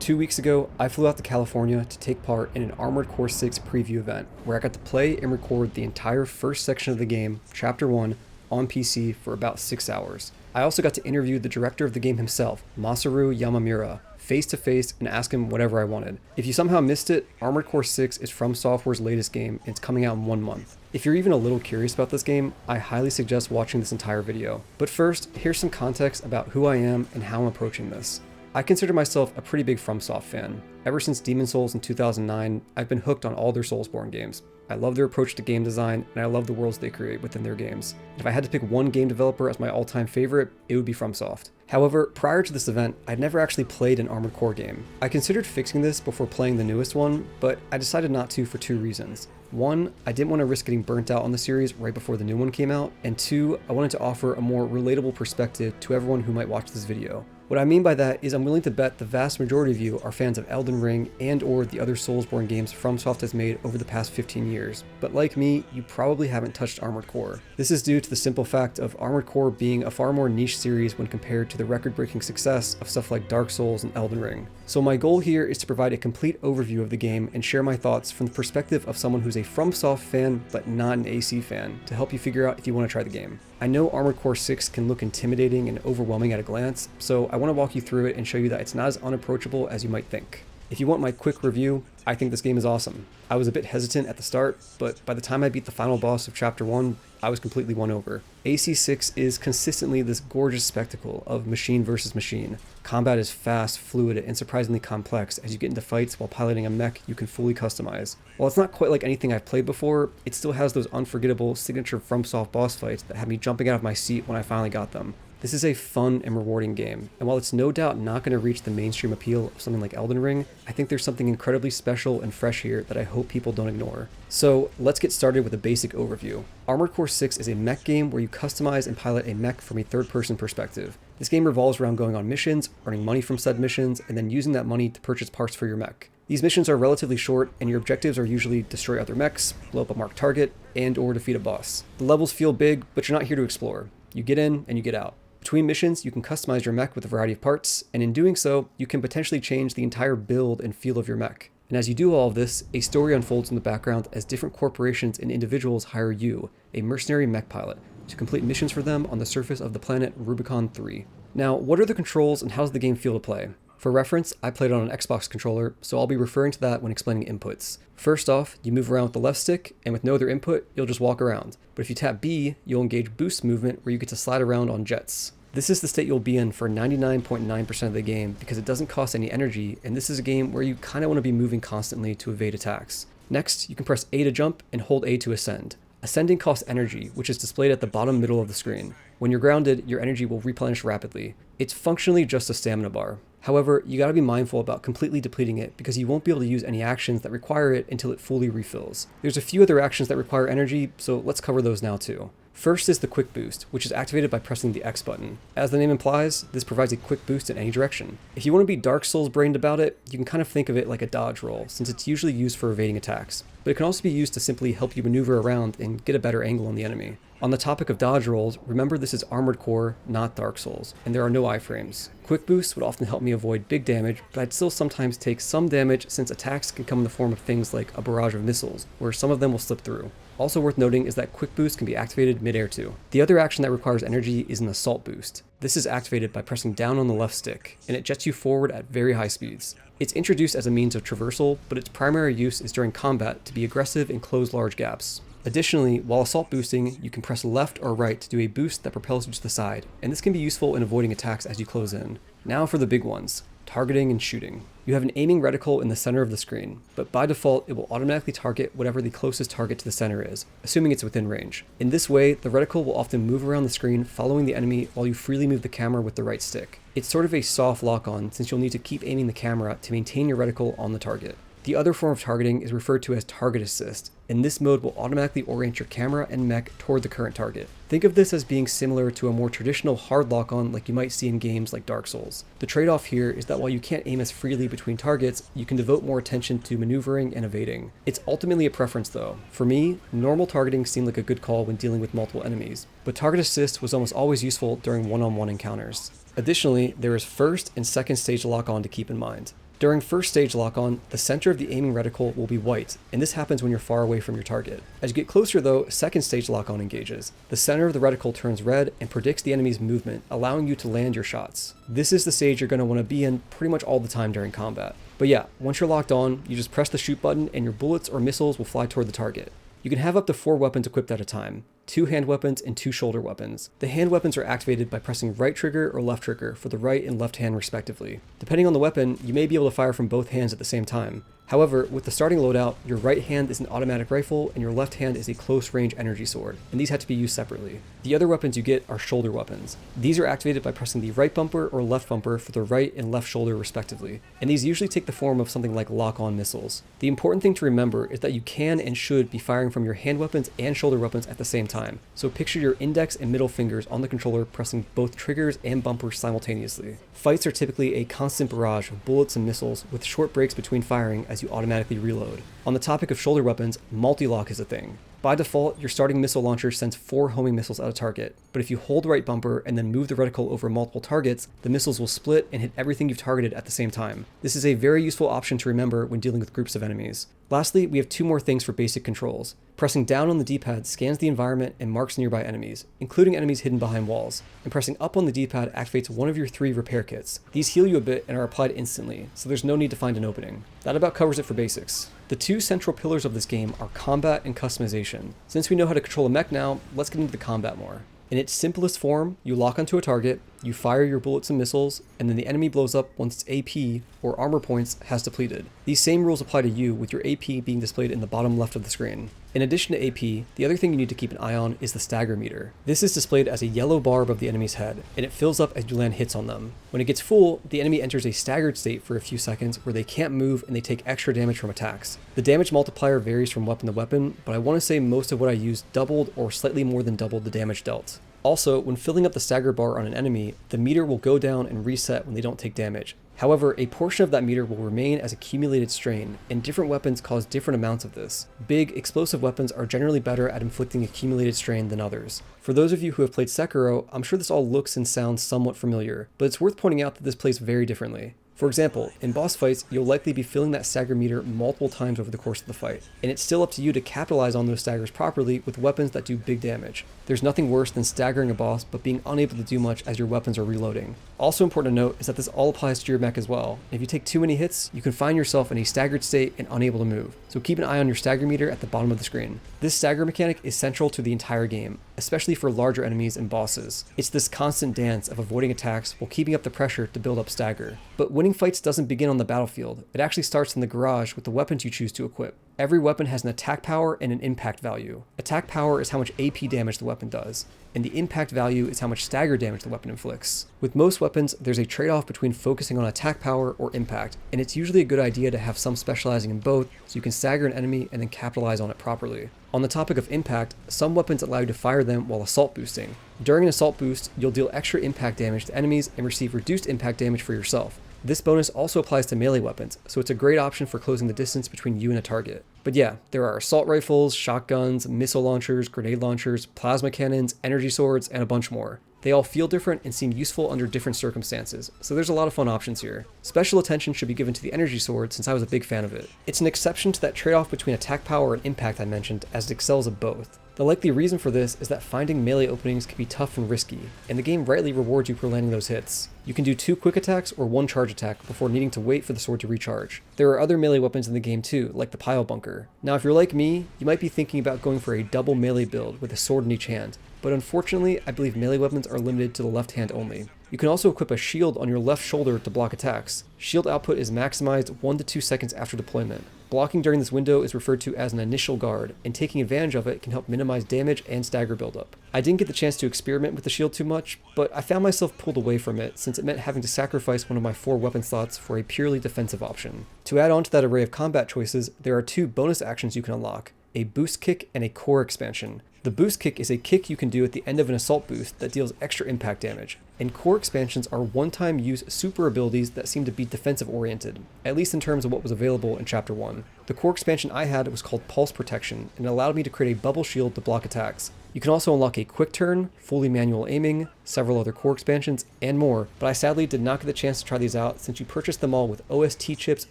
2 weeks ago, I flew out to California to take part in an Armored Core 6 preview event, where I got to play and record the entire first section of the game, Chapter 1, on PC for about 6 hours. I also got to interview the director of the game himself, Masaru Yamamura, face to face and ask him whatever I wanted. If you somehow missed it, Armored Core 6 is FromSoftware's latest game, and it's coming out in 1 month. If you're even a little curious about this game, I highly suggest watching this entire video. But first, here's some context about who I am and how I'm approaching this. I consider myself a pretty big FromSoft fan. Ever since Demon's Souls in 2009, I've been hooked on all their Soulsborne games. I love their approach to game design, and I love the worlds they create within their games. If I had to pick one game developer as my all-time favorite, it would be FromSoft. However, prior to this event, I'd never actually played an Armored Core game. I considered fixing this before playing the newest one, but I decided not to for 2 reasons. 1, I didn't want to risk getting burnt out on the series right before the new one came out, and 2, I wanted to offer a more relatable perspective to everyone who might watch this video. What I mean by that is I'm willing to bet the vast majority of you are fans of Elden Ring and or the other Soulsborne games FromSoft has made over the past 15 years, but like me, you probably haven't touched Armored Core. This is due to the simple fact of Armored Core being a far more niche series when compared to the record-breaking success of stuff like Dark Souls and Elden Ring. So my goal here is to provide a complete overview of the game and share my thoughts from the perspective of someone who's a FromSoft fan but not an AC fan, to help you figure out if you want to try the game. I know Armored Core 6 can look intimidating and overwhelming at a glance, so I want to walk you through it and show you that it's not as unapproachable as you might think. If you want my quick review, I think this game is awesome. I was a bit hesitant at the start, but by the time I beat the final boss of Chapter 1, I was completely won over. AC6 is consistently this gorgeous spectacle of machine versus machine. Combat is fast, fluid, and surprisingly complex as you get into fights while piloting a mech you can fully customize. While it's not quite like anything I've played before, it still has those unforgettable signature FromSoft boss fights that had me jumping out of my seat when I finally got them. This is a fun and rewarding game, and while it's no doubt not going to reach the mainstream appeal of something like Elden Ring, I think there's something incredibly special and fresh here that I hope people don't ignore. So let's get started with a basic overview. Armored Core 6 is a mech game where you customize and pilot a mech from a third-person perspective. This game revolves around going on missions, earning money from said missions, and then using that money to purchase parts for your mech. These missions are relatively short, and your objectives are usually destroy other mechs, blow up a marked target, and or defeat a boss. The levels feel big, but you're not here to explore. You get in and you get out. Between missions, you can customize your mech with a variety of parts, and in doing so, you can potentially change the entire build and feel of your mech. And as you do all of this, a story unfolds in the background as different corporations and individuals hire you, a mercenary mech pilot, to complete missions for them on the surface of the planet Rubicon 3. Now, what are the controls and how does the game feel to play? For reference, I played on an Xbox controller, so I'll be referring to that when explaining inputs. First off, you move around with the left stick, and with no other input, you'll just walk around. But if you tap B, you'll engage boost movement where you get to slide around on jets. This is the state you'll be in for 99.9% of the game because it doesn't cost any energy, and this is a game where you kind of want to be moving constantly to evade attacks. Next, you can press A to jump and hold A to ascend. Ascending costs energy, which is displayed at the bottom middle of the screen. When you're grounded, your energy will replenish rapidly. It's functionally just a stamina bar. However, you gotta be mindful about completely depleting it because you won't be able to use any actions that require it until it fully refills. There's a few other actions that require energy, so let's cover those now too. First is the quick boost, which is activated by pressing the X button. As the name implies, this provides a quick boost in any direction. If you want to be Dark Souls brained about it, you can kind of think of it like a dodge roll, since it's usually used for evading attacks. But it can also be used to simply help you maneuver around and get a better angle on the enemy. On the topic of dodge rolls, remember this is Armored Core, not Dark Souls, and there are no iframes. Quick boosts would often help me avoid big damage, but I'd still sometimes take some damage since attacks can come in the form of things like a barrage of missiles, where some of them will slip through. Also worth noting is that quick boost can be activated mid-air too. The other action that requires energy is an assault boost. This is activated by pressing down on the left stick, and it jets you forward at very high speeds. It's introduced as a means of traversal, but its primary use is during combat to be aggressive and close large gaps. Additionally, while assault boosting, you can press left or right to do a boost that propels you to the side, and this can be useful in avoiding attacks as you close in. Now for the big ones, targeting and shooting. You have an aiming reticle in the center of the screen, but by default it will automatically target whatever the closest target to the center is, assuming it's within range. In this way, the reticle will often move around the screen following the enemy while you freely move the camera with the right stick. It's sort of a soft lock-on since you'll need to keep aiming the camera to maintain your reticle on the target. The other form of targeting is referred to as target assist, and this mode will automatically orient your camera and mech toward the current target. Think of this as being similar to a more traditional hard lock-on like you might see in games like Dark Souls. The trade-off here is that while you can't aim as freely between targets, you can devote more attention to maneuvering and evading. It's ultimately a preference though. For me, normal targeting seemed like a good call when dealing with multiple enemies, but target assist was almost always useful during one-on-one encounters. Additionally, there is first and second stage lock-on to keep in mind. During first stage lock-on, the center of the aiming reticle will be white, and this happens when you're far away from your target. As you get closer though, second stage lock-on engages. The center of the reticle turns red and predicts the enemy's movement, allowing you to land your shots. This is the stage you're going to want to be in pretty much all the time during combat. But yeah, once you're locked on, you just press the shoot button and your bullets or missiles will fly toward the target. You can have up to 4 weapons equipped at a time, 2 hand weapons and 2 shoulder weapons. The hand weapons are activated by pressing right trigger or left trigger for the right and left hand respectively. Depending on the weapon, you may be able to fire from both hands at the same time. However, with the starting loadout, your right hand is an automatic rifle and your left hand is a close range energy sword, and these have to be used separately. The other weapons you get are shoulder weapons. These are activated by pressing the right bumper or left bumper for the right and left shoulder respectively, and these usually take the form of something like lock-on missiles. The important thing to remember is that you can and should be firing from your hand weapons and shoulder weapons at the same time, so picture your index and middle fingers on the controller pressing both triggers and bumpers simultaneously. Fights are typically a constant barrage of bullets and missiles with short breaks between firing as you automatically reload. On the topic of shoulder weapons, multi-lock is a thing. By default, your starting missile launcher sends 4 homing missiles at a target, but if you hold the right bumper and then move the reticle over multiple targets, the missiles will split and hit everything you've targeted at the same time. This is a very useful option to remember when dealing with groups of enemies. Lastly, we have 2 more things for basic controls. Pressing down on the D-pad scans the environment and marks nearby enemies, including enemies hidden behind walls, and pressing up on the D-pad activates one of your 3 repair kits. These heal you a bit and are applied instantly, so there's no need to find an opening. That about covers it for basics. The 2 central pillars of this game are combat and customization. Since we know how to control a mech now, let's get into the combat more. In its simplest form, you lock onto a target, you fire your bullets and missiles, and then the enemy blows up once its AP, or armor points, has depleted. These same rules apply to you, with your AP being displayed in the bottom left of the screen. In addition to AP, the other thing you need to keep an eye on is the stagger meter. This is displayed as a yellow bar above the enemy's head, and it fills up as you land hits on them. When it gets full, the enemy enters a staggered state for a few seconds where they can't move and they take extra damage from attacks. The damage multiplier varies from weapon to weapon, but I want to say most of what I used doubled or slightly more than doubled the damage dealt. Also, when filling up the stagger bar on an enemy, the meter will go down and reset when they don't take damage. However, a portion of that meter will remain as accumulated strain, and different weapons cause different amounts of this. Big, explosive weapons are generally better at inflicting accumulated strain than others. For those of you who have played Sekiro, I'm sure this all looks and sounds somewhat familiar, but it's worth pointing out that this plays very differently. For example, in boss fights, you'll likely be filling that stagger meter multiple times over the course of the fight, and it's still up to you to capitalize on those staggers properly with weapons that do big damage. There's nothing worse than staggering a boss but being unable to do much as your weapons are reloading. Also important to note is that this all applies to your mech as well. If you take too many hits, you can find yourself in a staggered state and unable to move, so keep an eye on your stagger meter at the bottom of the screen. This stagger mechanic is central to the entire game, especially for larger enemies and bosses. It's this constant dance of avoiding attacks while keeping up the pressure to build up stagger. But winning fights doesn't begin on the battlefield, it actually starts in the garage with the weapons you choose to equip. Every weapon has an attack power and an impact value. Attack power is how much AP damage the weapon does, and the impact value is how much stagger damage the weapon inflicts. With most weapons, there's a trade-off between focusing on attack power or impact, and it's usually a good idea to have some specializing in both so you can stagger an enemy and then capitalize on it properly. On the topic of impact, some weapons allow you to fire them while assault boosting. During an assault boost, you'll deal extra impact damage to enemies and receive reduced impact damage for yourself. This bonus also applies to melee weapons, so it's a great option for closing the distance between you and a target. But yeah, there are assault rifles, shotguns, missile launchers, grenade launchers, plasma cannons, energy swords, and a bunch more. They all feel different and seem useful under different circumstances, so there's a lot of fun options here. Special attention should be given to the energy sword since I was a big fan of it. It's an exception to that trade-off between attack power and impact I mentioned, as it excels at both. The likely reason for this is that finding melee openings can be tough and risky, and the game rightly rewards you for landing those hits. You can do 2 quick attacks or 1 charge attack before needing to wait for the sword to recharge. There are other melee weapons in the game too, like the pile bunker. Now if you're like me, you might be thinking about going for a double melee build with a sword in each hand, but unfortunately I believe melee weapons are limited to the left hand only. You can also equip a shield on your left shoulder to block attacks. Shield output is maximized 1 to 2 seconds after deployment. Blocking during this window is referred to as an initial guard, and taking advantage of it can help minimize damage and stagger buildup. I didn't get the chance to experiment with the shield too much, but I found myself pulled away from it since it meant having to sacrifice one of my 4 weapon slots for a purely defensive option. To add on to that array of combat choices, there are 2 bonus actions you can unlock, a boost kick and a core expansion. The boost kick is a kick you can do at the end of an assault boost that deals extra impact damage, and core expansions are one-time use super abilities that seem to be defensive oriented, at least in terms of what was available in Chapter 1. The core expansion I had was called Pulse Protection, and it allowed me to create a bubble shield to block attacks. You can also unlock a quick turn, fully manual aiming, several other core expansions, and more, but I sadly did not get the chance to try these out since you purchased them all with OST chips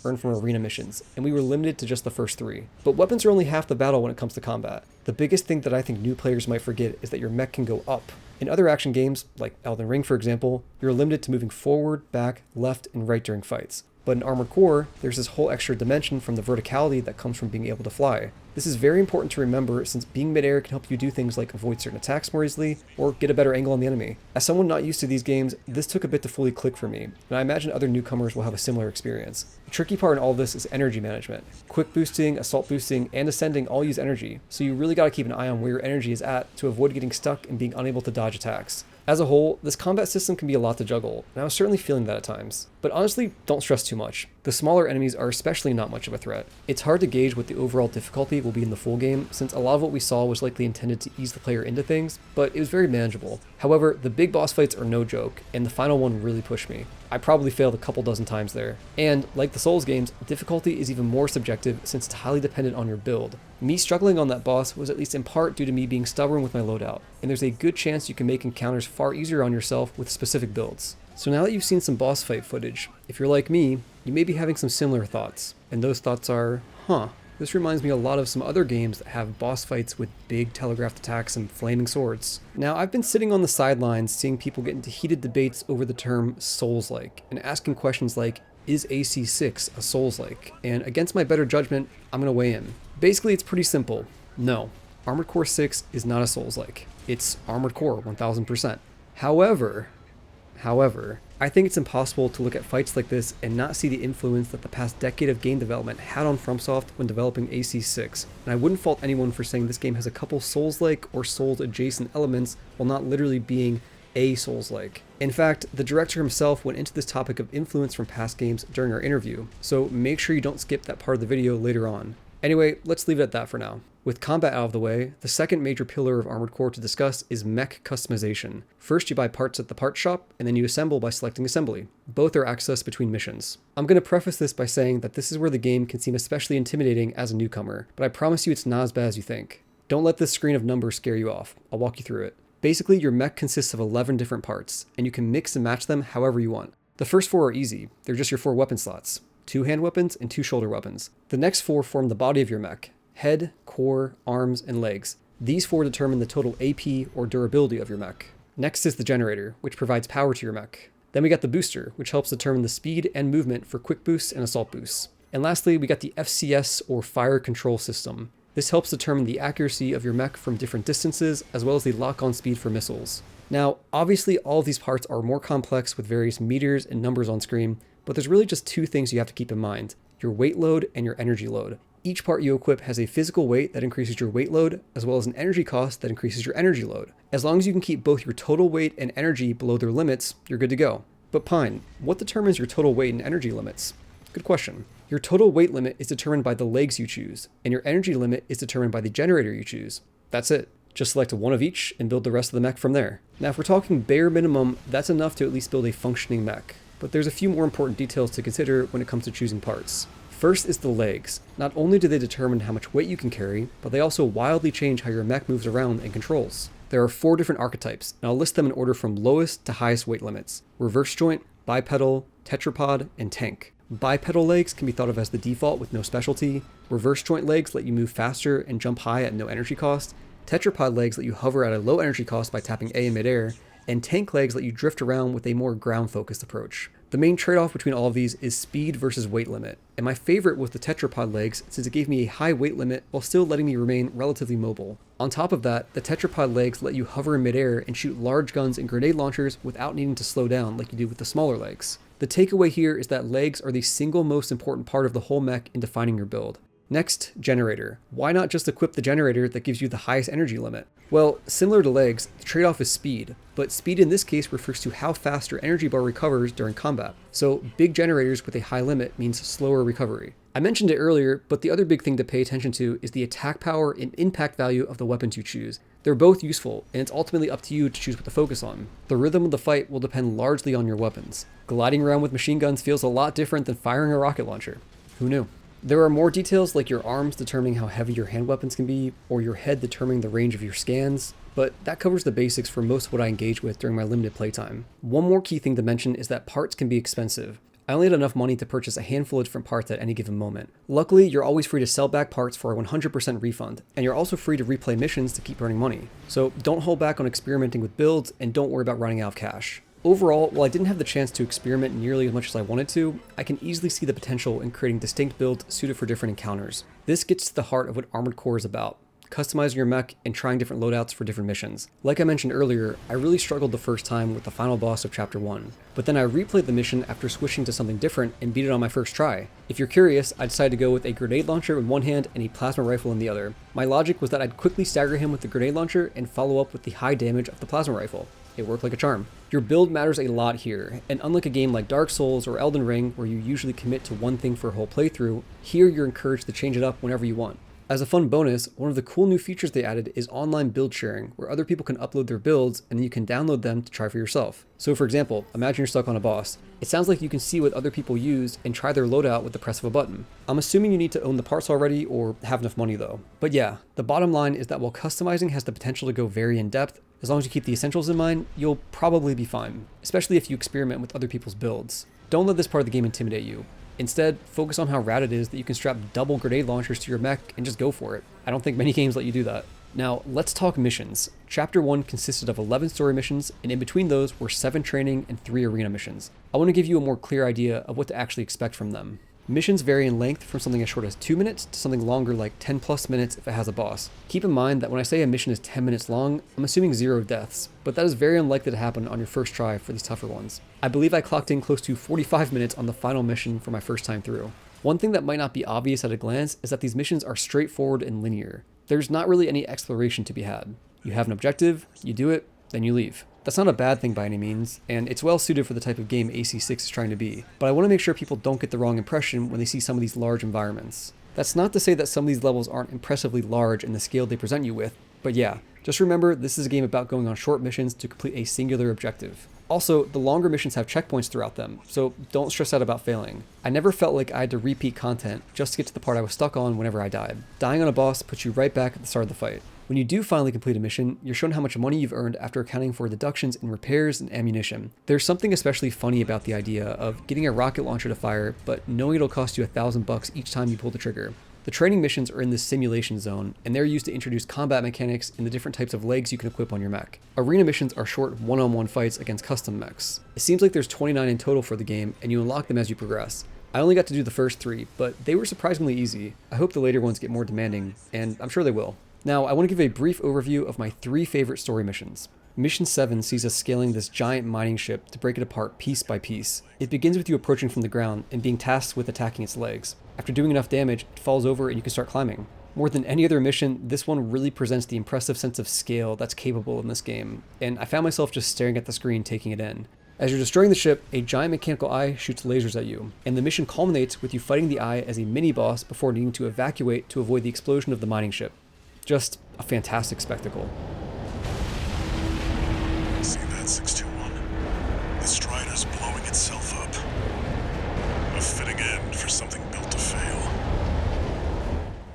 earned from arena missions, and we were limited to just the first 3. But weapons are only half the battle when it comes to combat. The biggest thing that I think new players might forget is that your mech can go up. In other action games, like Elden Ring for example, you're limited to moving forward, back, left, and right during fights. But in Armored Core, there's this whole extra dimension from the verticality that comes from being able to fly. This is very important to remember since being midair can help you do things like avoid certain attacks more easily or get a better angle on the enemy. As someone not used to these games, this took a bit to fully click for me, and I imagine other newcomers will have a similar experience. The tricky part in all of this is energy management. Quick boosting, assault boosting, and ascending all use energy, so you really gotta keep an eye on where your energy is at to avoid getting stuck and being unable to dodge attacks. As a whole, this combat system can be a lot to juggle, and I was certainly feeling that at times. But honestly, don't stress too much. The smaller enemies are especially not much of a threat. It's hard to gauge what the overall difficulty will be in the full game, since a lot of what we saw was likely intended to ease the player into things, but it was very manageable. However, the big boss fights are no joke, and the final one really pushed me. I probably failed a couple dozen times there. And, like the Souls games, difficulty is even more subjective since it's highly dependent on your build. Me struggling on that boss was at least in part due to me being stubborn with my loadout, and there's a good chance you can make encounters far easier on yourself with specific builds. So now that you've seen some boss fight footage, if you're like me, you may be having some similar thoughts. And those thoughts are, this reminds me a lot of some other games that have boss fights with big telegraphed attacks and flaming swords. Now, I've been sitting on the sidelines seeing people get into heated debates over the term Souls-like, and asking questions like, is AC6 a Souls-like? And against my better judgment, I'm gonna weigh in. Basically, it's pretty simple. No, Armored Core 6 is not a Souls-like. It's Armored Core 1000%. However, I think it's impossible to look at fights like this and not see the influence that the past decade of game development had on FromSoft when developing AC6, and I wouldn't fault anyone for saying this game has a couple Souls-like or Souls-adjacent elements while not literally being a Souls-like. In fact, the director himself went into this topic of influence from past games during our interview, so make sure you don't skip that part of the video later on. Anyway, let's leave it at that for now. With combat out of the way, the second major pillar of Armored Core to discuss is mech customization. First, you buy parts at the parts shop, and then you assemble by selecting assembly. Both are accessed between missions. I'm going to preface this by saying that this is where the game can seem especially intimidating as a newcomer, but I promise you it's not as bad as you think. Don't let this screen of numbers scare you off. I'll walk you through it. Basically, your mech consists of 11 different parts, and you can mix and match them however you want. The first 4 are easy. They're just your 4 weapon slots. 2 hand weapons and 2 shoulder weapons. The next 4 form the body of your mech. Head, core, arms, and legs. These 4 determine the total AP or durability of your mech. Next is the generator, which provides power to your mech. Then we got the booster, which helps determine the speed and movement for quick boosts and assault boosts. And lastly, we got the FCS or fire control system. This helps determine the accuracy of your mech from different distances, as well as the lock-on speed for missiles. Now, obviously all of these parts are more complex with various meters and numbers on screen, but there's really just 2 things you have to keep in mind: your weight load and your energy load. Each part you equip has a physical weight that increases your weight load, as well as an energy cost that increases your energy load. As long as you can keep both your total weight and energy below their limits, you're good to go. But Pine, what determines your total weight and energy limits? Good question. Your total weight limit is determined by the legs you choose, and your energy limit is determined by the generator you choose. That's it. Just select one of each and build the rest of the mech from there. Now, if we're talking bare minimum, that's enough to at least build a functioning mech. But there's a few more important details to consider when it comes to choosing parts. First is the legs. Not only do they determine how much weight you can carry, but they also wildly change how your mech moves around and controls. There are 4 different archetypes, and I'll list them in order from lowest to highest weight limits: reverse joint, bipedal, tetrapod, and tank. Bipedal legs can be thought of as the default with no specialty. Reverse joint legs let you move faster and jump high at no energy cost. Tetrapod legs let you hover at a low energy cost by tapping A in midair. And tank legs let you drift around with a more ground-focused approach. The main trade-off between all of these is speed versus weight limit, and my favorite was the tetrapod legs since it gave me a high weight limit while still letting me remain relatively mobile. On top of that, the tetrapod legs let you hover in midair and shoot large guns and grenade launchers without needing to slow down like you do with the smaller legs. The takeaway here is that legs are the single most important part of the whole mech in defining your build. Next, generator. Why not just equip the generator that gives you the highest energy limit? Well, similar to legs, the trade-off is speed, but speed in this case refers to how fast your energy bar recovers during combat. So big generators with a high limit means slower recovery. I mentioned it earlier, but the other big thing to pay attention to is the attack power and impact value of the weapons you choose. They're both useful, and it's ultimately up to you to choose what to focus on. The rhythm of the fight will depend largely on your weapons. Gliding around with machine guns feels a lot different than firing a rocket launcher. Who knew? There are more details like your arms determining how heavy your hand weapons can be, or your head determining the range of your scans. but that covers the basics for most of what I engage with during my limited playtime. One more key thing to mention is that parts can be expensive. I only had enough money to purchase a handful of different parts at any given moment. Luckily, you're always free to sell back parts for a 100% refund, and you're also free to replay missions to keep earning money. So don't hold back on experimenting with builds, and don't worry about running out of cash. Overall, while I didn't have the chance to experiment nearly as much as I wanted to, I can easily see the potential in creating distinct builds suited for different encounters. This gets to the heart of what Armored Core is about: customizing your mech and trying different loadouts for different missions. Like I mentioned earlier, I really struggled the first time with the final boss of Chapter 1, but then I replayed the mission after switching to something different and beat it on my first try. If you're curious, I decided to go with a grenade launcher in one hand and a plasma rifle in the other. My logic was that I'd quickly stagger him with the grenade launcher and follow up with the high damage of the plasma rifle. It worked like a charm. Your build matters a lot here, and unlike a game like Dark Souls or Elden Ring where you usually commit to one thing for a whole playthrough, here you're encouraged to change it up whenever you want. As a fun bonus, one of the cool new features they added is online build sharing, where other people can upload their builds and then you can download them to try for yourself. So for example, imagine you're stuck on a boss. It sounds like you can see what other people use and try their loadout with the press of a button. I'm assuming you need to own the parts already or have enough money though. But yeah, the bottom line is that while customizing has the potential to go very in depth, as long as you keep the essentials in mind, you'll probably be fine, especially if you experiment with other people's builds. Don't let this part of the game intimidate you. Instead, focus on how rad it is that you can strap double grenade launchers to your mech and just go for it. I don't think many games let you do that. Now, let's talk missions. Chapter 1 consisted of 11 story missions, and in between those were 7 training and 3 arena missions. I want to give you a more clear idea of what to actually expect from them. Missions vary in length from something as short as 2 minutes to something longer like 10 plus minutes if it has a boss. Keep in mind that when I say a mission is 10 minutes long, I'm assuming 0 deaths, but that is very unlikely to happen on your first try for these tougher ones. I believe I clocked in close to 45 minutes on the final mission for my first time through. One thing that might not be obvious at a glance is that these missions are straightforward and linear. There's not really any exploration to be had. You have an objective, you do it, then you leave. That's not a bad thing by any means, and it's well suited for the type of game AC6 is trying to be, but I want to make sure people don't get the wrong impression when they see some of these large environments. That's not to say that some of these levels aren't impressively large in the scale they present you with, but yeah, just remember this is a game about going on short missions to complete a singular objective. Also, the longer missions have checkpoints throughout them, so don't stress out about failing. I never felt like I had to repeat content just to get to the part I was stuck on whenever I died. Dying on a boss puts you right back at the start of the fight. When you do finally complete a mission, you're shown how much money you've earned after accounting for deductions in repairs and ammunition. There's something especially funny about the idea of getting a rocket launcher to fire, but knowing it'll cost you $1,000 each time you pull the trigger. The training missions are in this simulation zone, and they're used to introduce combat mechanics and the different types of legs you can equip on your mech. Arena missions are short one-on-one fights against custom mechs. It seems like there's 29 in total for the game, and you unlock them as you progress. I only got to do the first 3, but they were surprisingly easy. I hope the later ones get more demanding, and I'm sure they will. Now, I want to give a brief overview of my 3 favorite story missions. Mission 7 sees us scaling this giant mining ship to break it apart piece by piece. It begins with you approaching from the ground and being tasked with attacking its legs. After doing enough damage, it falls over and you can start climbing. More than any other mission, this one really presents the impressive sense of scale that's capable in this game, and I found myself just staring at the screen taking it in. As you're destroying the ship, a giant mechanical eye shoots lasers at you, and the mission culminates with you fighting the eye as a mini-boss before needing to evacuate to avoid the explosion of the mining ship. Just a fantastic spectacle. See that, 621? The Strider's blowing itself up. A fitting end for something built to fail.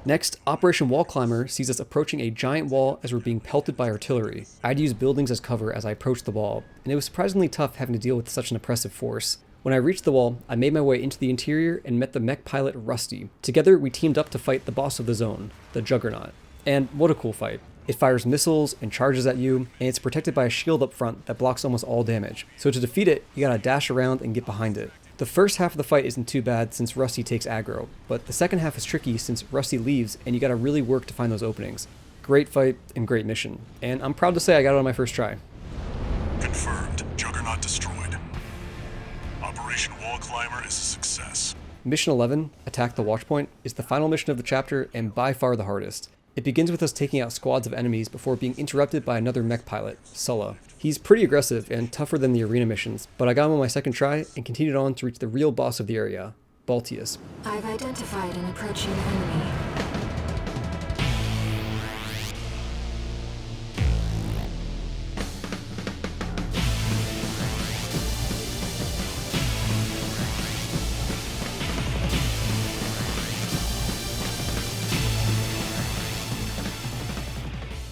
Next, Operation Wallclimber sees us approaching a giant wall as we're being pelted by artillery. I had to use buildings as cover as I approached the wall, and it was surprisingly tough having to deal with such an oppressive force. When I reached the wall, I made my way into the interior and met the mech pilot Rusty. Together, we teamed up to fight the boss of the zone, the Juggernaut. And what a cool fight. It fires missiles and charges at you, and it's protected by a shield up front that blocks almost all damage. So to defeat it, you gotta dash around and get behind it. The first half of the fight isn't too bad since Rusty takes aggro, but the second half is tricky since Rusty leaves and you gotta really work to find those openings. Great fight and great mission, and I'm proud to say I got it on my first try. Confirmed. Juggernaut destroyed. Operation Wallclimber is a success. Mission 11, Attack the Watchpoint, is the final mission of the chapter and by far the hardest. It begins with us taking out squads of enemies before being interrupted by another mech pilot, Sulla. He's pretty aggressive and tougher than the arena missions, but I got him on my second try and continued on to reach the real boss of the area, Baltius. I've identified an approaching enemy.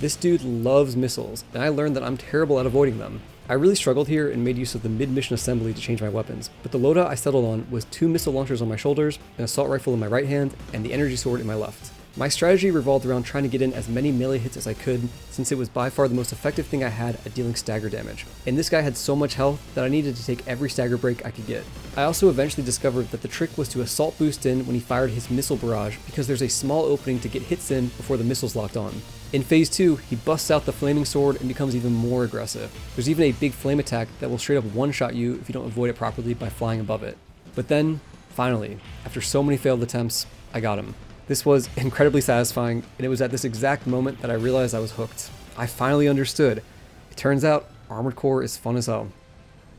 This dude loves missiles, and I learned that I'm terrible at avoiding them. I really struggled here and made use of the mid-mission assembly to change my weapons, but the loadout I settled on was 2 missile launchers on my shoulders, an assault rifle in my right hand, and the energy sword in my left. My strategy revolved around trying to get in as many melee hits as I could, since it was by far the most effective thing I had at dealing stagger damage. And this guy had so much health that I needed to take every stagger break I could get. I also eventually discovered that the trick was to assault boost in when he fired his missile barrage, because there's a small opening to get hits in before the missiles locked on. In phase 2, he busts out the flaming sword and becomes even more aggressive. There's even a big flame attack that will straight up one-shot you if you don't avoid it properly by flying above it. But then, finally, after so many failed attempts, I got him. This was incredibly satisfying, and it was at this exact moment that I realized I was hooked. I finally understood. It turns out, Armored Core is fun as hell.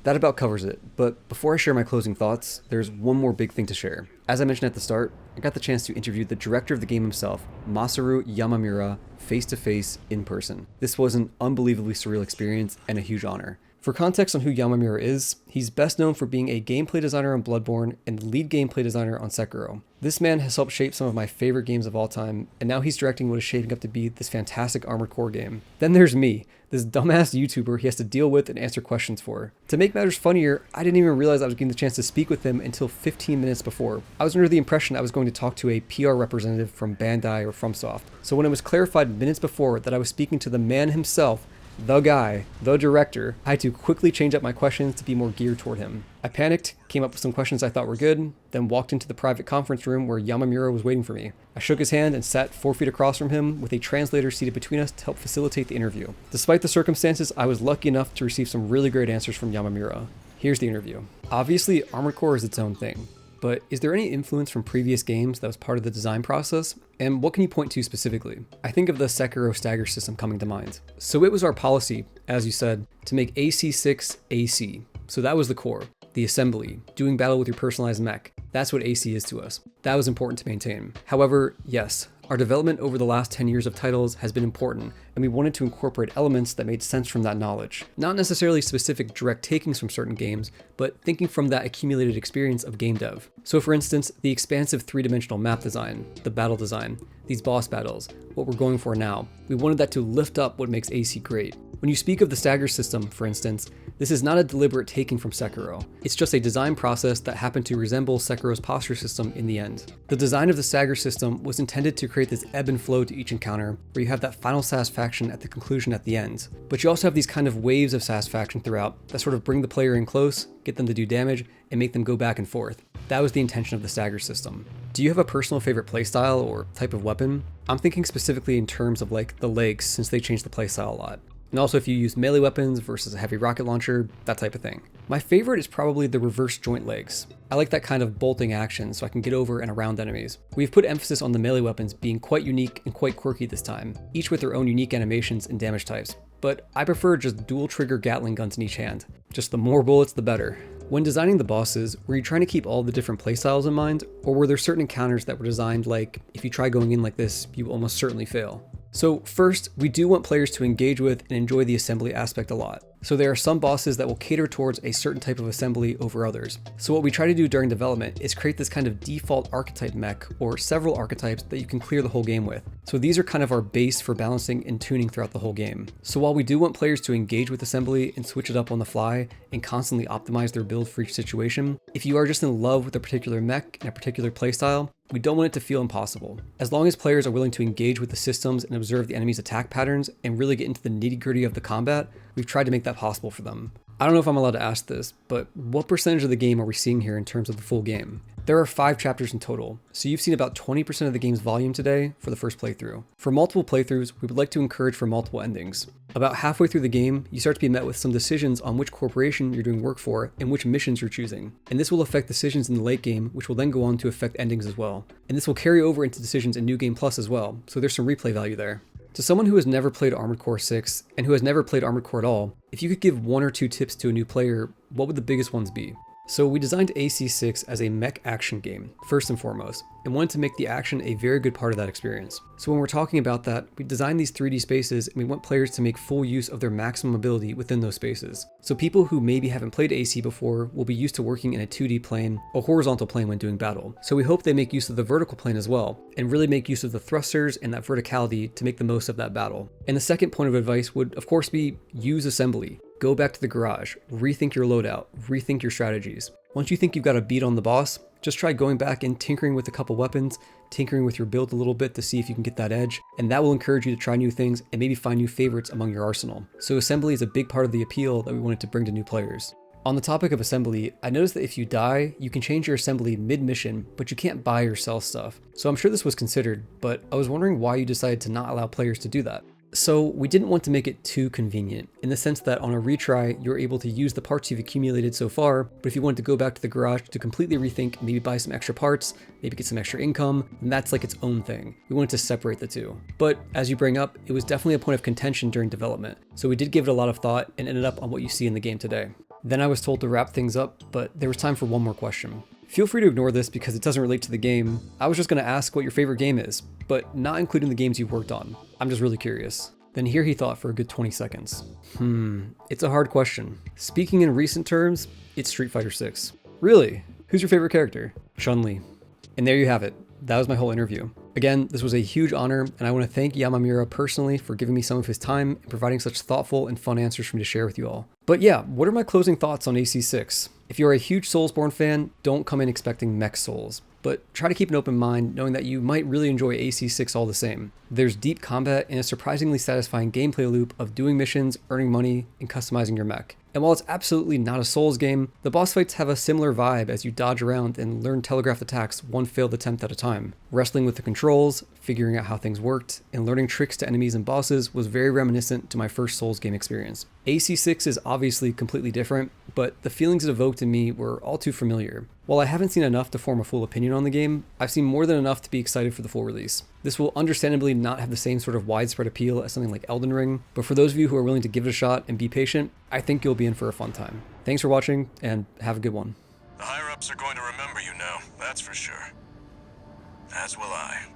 That about covers it, but before I share my closing thoughts, there's one more big thing to share. As I mentioned at the start, I got the chance to interview the director of the game himself, Masaru Yamamura, face-to-face in person. This was an unbelievably surreal experience and a huge honor. For context on who Yamamura is, he's best known for being a gameplay designer on Bloodborne and the lead gameplay designer on Sekiro. This man has helped shape some of my favorite games of all time, and now he's directing what is shaping up to be this fantastic Armored Core game. Then there's me, this dumbass YouTuber he has to deal with and answer questions for. To make matters funnier, I didn't even realize I was getting the chance to speak with him until 15 minutes before. I was under the impression I was going to talk to a PR representative from Bandai or FromSoft. So when it was clarified minutes before that I was speaking to the man himself, the guy, the director, I had to quickly change up my questions to be more geared toward him. I panicked, came up with some questions I thought were good, then walked into the private conference room where Yamamura was waiting for me. I shook his hand and sat 4 feet across from him with a translator seated between us to help facilitate the interview. Despite the circumstances, I was lucky enough to receive some really great answers from Yamamura. Here's the interview. Obviously, Armored Core is its own thing. But is there any influence from previous games that was part of the design process? And what can you point to specifically? I think of the Sekiro stagger system coming to mind. So it was our policy, as you said, to make AC6 AC. So that was the core, the assembly, doing battle with your personalized mech. That's what AC is to us. That was important to maintain. However, yes, our development over the last 10 years of titles has been important, and we wanted to incorporate elements that made sense from that knowledge. Not necessarily specific direct takings from certain games, but thinking from that accumulated experience of game dev. So for instance, the expansive 3-dimensional map design, the battle design, these boss battles, what we're going for now, we wanted that to lift up what makes AC great. When you speak of the stagger system, for instance, this is not a deliberate taking from Sekiro. It's just a design process that happened to resemble Sekiro's posture system in the end. The design of the stagger system was intended to create this ebb and flow to each encounter, where you have that final satisfaction at the conclusion at the end. But you also have these kind of waves of satisfaction throughout that sort of bring the player in close, get them to do damage, and make them go back and forth. That was the intention of the stagger system. Do you have a personal favorite playstyle or type of weapon? I'm thinking specifically in terms of like the legs, since they changed the playstyle a lot. And also if you use melee weapons versus a heavy rocket launcher, that type of thing. My favorite is probably the reverse joint legs. I like that kind of bolting action so I can get over and around enemies. We've put emphasis on the melee weapons being quite unique and quite quirky this time, each with their own unique animations and damage types. But I prefer just dual trigger Gatling guns in each hand. Just the more bullets, the better. When designing the bosses, were you trying to keep all the different playstyles in mind, or were there certain encounters that were designed like, if you try going in like this, you will almost certainly fail? So first, we do want players to engage with and enjoy the assembly aspect a lot. So there are some bosses that will cater towards a certain type of assembly over others. So what we try to do during development is create this kind of default archetype mech, or several archetypes that you can clear the whole game with. So these are kind of our base for balancing and tuning throughout the whole game. So while we do want players to engage with assembly and switch it up on the fly and constantly optimize their build for each situation, if you are just in love with a particular mech and a particular playstyle, we don't want it to feel impossible. As long as players are willing to engage with the systems and observe the enemy's attack patterns and really get into the nitty-gritty of the combat, we've tried to make that possible for them. I don't know if I'm allowed to ask this, but what percentage of the game are we seeing here in terms of the full game? There are 5 chapters in total, so you've seen about 20% of the game's volume today for the first playthrough. For multiple playthroughs, we would like to encourage for multiple endings. About halfway through the game, you start to be met with some decisions on which corporation you're doing work for and which missions you're choosing. And this will affect decisions in the late game, which will then go on to affect endings as well. And this will carry over into decisions in New Game Plus as well, so there's some replay value there. To someone who has never played Armored Core 6 and who has never played Armored Core at all, if you could give 1 or 2 tips to a new player, what would the biggest ones be? So we designed AC6 as a mech action game, first and foremost, and wanted to make the action a very good part of that experience. So when we're talking about that, we designed these 3D spaces and we want players to make full use of their maximum ability within those spaces. So people who maybe haven't played AC before will be used to working in a 2D plane or horizontal plane when doing battle. So we hope they make use of the vertical plane as well, and really make use of the thrusters and that verticality to make the most of that battle. And the second point of advice would of course be use assembly. Go back to the garage, rethink your loadout, rethink your strategies. Once you think you've got a beat on the boss, just try going back and tinkering with a couple weapons, tinkering with your build a little bit to see if you can get that edge, and that will encourage you to try new things and maybe find new favorites among your arsenal. So assembly is a big part of the appeal that we wanted to bring to new players. On the topic of assembly, I noticed that if you die, you can change your assembly mid-mission, but you can't buy or sell stuff. So I'm sure this was considered, but I was wondering why you decided to not allow players to do that. So we didn't want to make it too convenient, in the sense that on a retry, you're able to use the parts you've accumulated so far, but if you wanted to go back to the garage to completely rethink, maybe buy some extra parts, maybe get some extra income, then that's like its own thing. We wanted to separate the two. But as you bring up, it was definitely a point of contention during development, so we did give it a lot of thought and ended up on what you see in the game today. Then I was told to wrap things up, but there was time for one more question. Feel free to ignore this because it doesn't relate to the game. I was just going to ask what your favorite game is, but not including the games you've worked on. I'm just really curious. Then here he thought for a good 20 seconds. It's a hard question. Speaking in recent terms, it's Street Fighter 6. Really? Who's your favorite character? Chun-Li. And there you have it. That was my whole interview. Again, this was a huge honor, and I want to thank Yamamura personally for giving me some of his time and providing such thoughtful and fun answers for me to share with you all. But yeah, what are my closing thoughts on AC6? If you're a huge Soulsborne fan, don't come in expecting mech souls, but try to keep an open mind knowing that you might really enjoy AC6 all the same. There's deep combat and a surprisingly satisfying gameplay loop of doing missions, earning money, and customizing your mech. And while it's absolutely not a Souls game, the boss fights have a similar vibe as you dodge around and learn telegraphed attacks one failed attempt at a time. Wrestling with the controls, figuring out how things worked, and learning tricks to enemies and bosses was very reminiscent to my first Souls game experience. AC6 is obviously completely different, but the feelings it evoked in me were all too familiar. While I haven't seen enough to form a full opinion on the game, I've seen more than enough to be excited for the full release. This will understandably not have the same sort of widespread appeal as something like Elden Ring, but for those of you who are willing to give it a shot and be patient, I think you'll be in for a fun time. Thanks for watching, and have a good one. The higher-ups are going to remember you now, that's for sure. As will I.